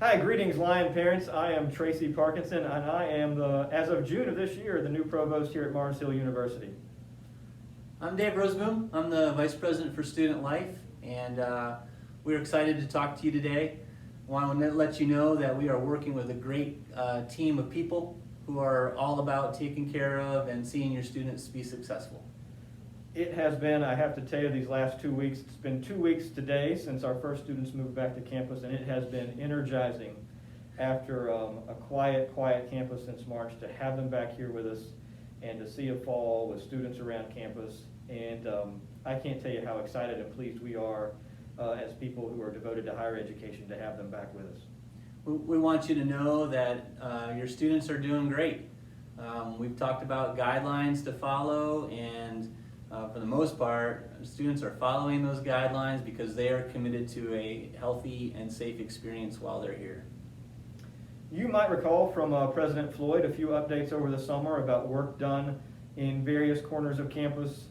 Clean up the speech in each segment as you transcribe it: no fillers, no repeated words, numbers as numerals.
Hi, greetings Lion parents. I am Tracy Parkinson and I am, as of June of this year, the new provost here at Mars Hill University. I'm Dave Rozeboom. I'm the Vice President for Student Life, and we're excited to talk to you today. I want to let you know that we are working with a great team of people who are all about taking care of and seeing your students be successful. It has been, I have to tell you, these last 2 weeks, it's been 2 weeks today since our first students moved back to campus, and it has been energizing after a quiet campus since March to have them back here with us and to see a fall with students around campus. And I can't tell you how excited and pleased we are as people who are devoted to higher education to have them back with us. We want you to know that your students are doing great. We've talked about guidelines to follow, and for the most part, students are following those guidelines because they are committed to a healthy and safe experience while they're here. You might recall from President Floyd a few updates over the summer about work done in various corners of campus,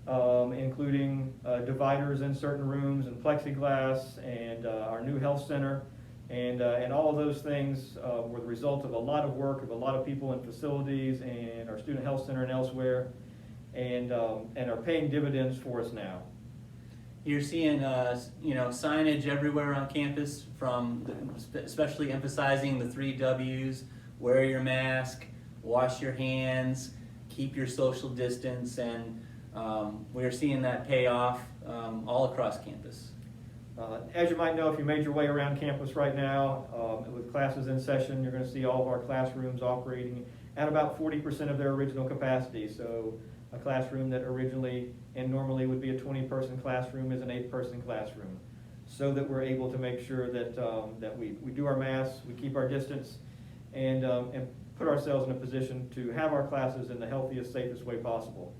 including dividers in certain rooms and plexiglass and our new health center. And all of those things were the result of a lot of work of a lot of people in facilities and our student health center and elsewhere, and are paying dividends for us now. You're seeing signage everywhere on campus, especially emphasizing the 3 W's: wear your mask, wash your hands, keep your social distance, and we're seeing that pay off all across campus. As you might know, if you made your way around campus right now, with classes in session, you're going to see all of our classrooms operating at about 40% of their original capacity. So a classroom that originally and normally would be a 20-person classroom is an 8-person classroom, so that we're able to make sure that that we do our masks, we keep our distance, and put ourselves in a position to have our classes in the healthiest, safest way possible.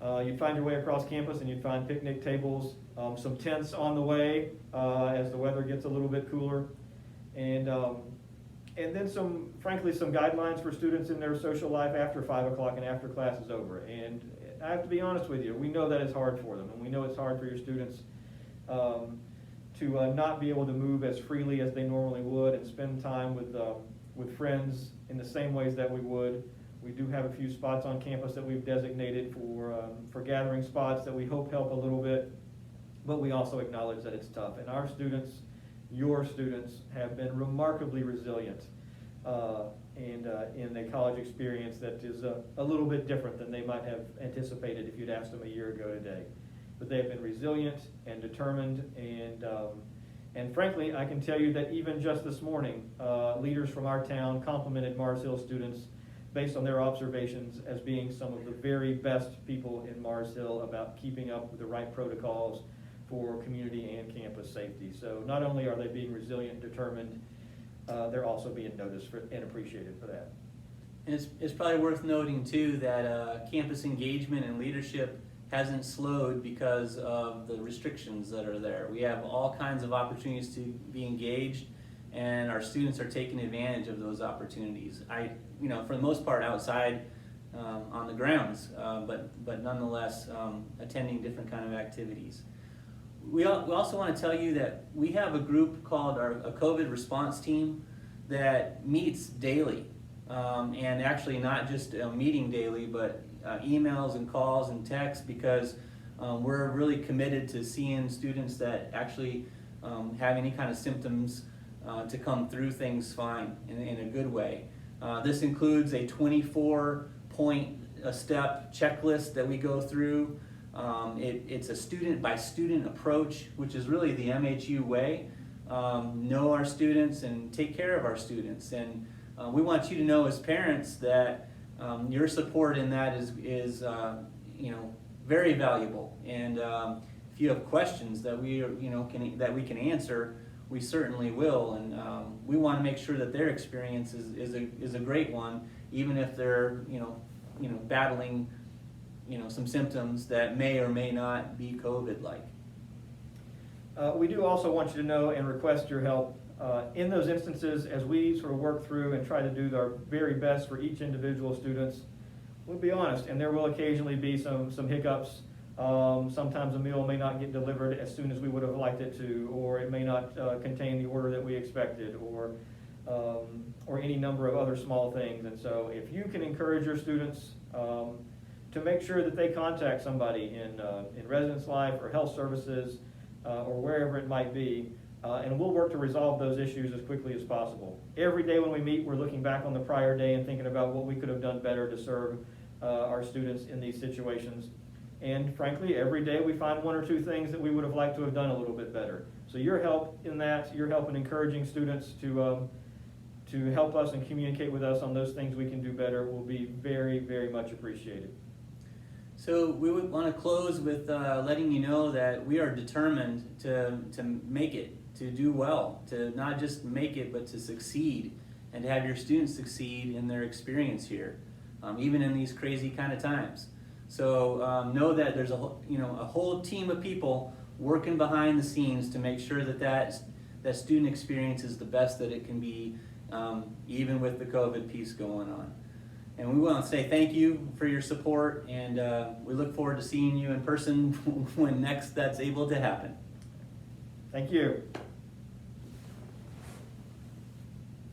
You'd find your way across campus and you'd find picnic tables, some tents on the way as the weather gets a little bit cooler, and then frankly, some guidelines for students in their social life after 5 o'clock and after class is over. And I have to be honest with you, we know that it's hard for them, and we know it's hard for your students to not be able to move as freely as they normally would and spend time with friends in the same ways that we would. We do have a few spots on campus that we've designated for gathering spots that we hope help a little bit, but we also acknowledge that it's tough. And our students, your students, have been remarkably resilient in a college experience that is a little bit different than they might have anticipated if you'd asked them a year ago today. But they have been resilient and determined, and frankly, I can tell you that even just this morning, leaders from our town complimented Mars Hill students based on their observations as being some of the very best people in Mars Hill about keeping up with the right protocols for community and campus safety. So not only are they being resilient and determined, they're also being noticed and appreciated for that. And it's probably worth noting too that campus engagement and leadership hasn't slowed because of the restrictions that are there. We have all kinds of opportunities to be engaged, and our students are taking advantage of those opportunities. For the most part outside on the grounds, but nonetheless attending different kind of activities. We also want to tell you that we have a group called a COVID response team that meets daily, and actually not just meeting daily, but emails and calls and texts, because we're really committed to seeing students that actually have any kind of symptoms to come through things fine in a good way. This includes a 24-point step checklist that we go through. It's a student-by-student approach, which is really the MHU way. Know our students and take care of our students. And we want you to know as parents that your support in that is very valuable. And if you have questions that we can answer, we certainly will. And we want to make sure that their experience is a great one, even if they're battling some symptoms that may or may not be COVID-like. We do also want you to know and request your help in those instances as we sort of work through and try to do our very best for each individual students. We'll be honest, and there will occasionally be some hiccups Sometimes a meal may not get delivered as soon as we would have liked it to, or it may not contain the order that we expected, or any number of other small things. And so if you can encourage your students to make sure that they contact somebody in residence life or health services or wherever it might be, and we'll work to resolve those issues as quickly as possible. Every day when we meet, we're looking back on the prior day and thinking about what we could have done better to serve our students in these situations. And frankly, every day we find one or two things that we would have liked to have done a little bit better. So your help in that, your help in encouraging students to help us and communicate with us on those things we can do better will be very, very much appreciated. So we would want to close with letting you know that we are determined to make it, to do well, to not just make it, but to succeed, and to have your students succeed in their experience here, even in these crazy kind of times. So know that there's a whole team of people working behind the scenes to make sure that student experience is the best that it can be, even with the COVID piece going on. And we want to say thank you for your support, and we look forward to seeing you in person when next that's able to happen. Thank you.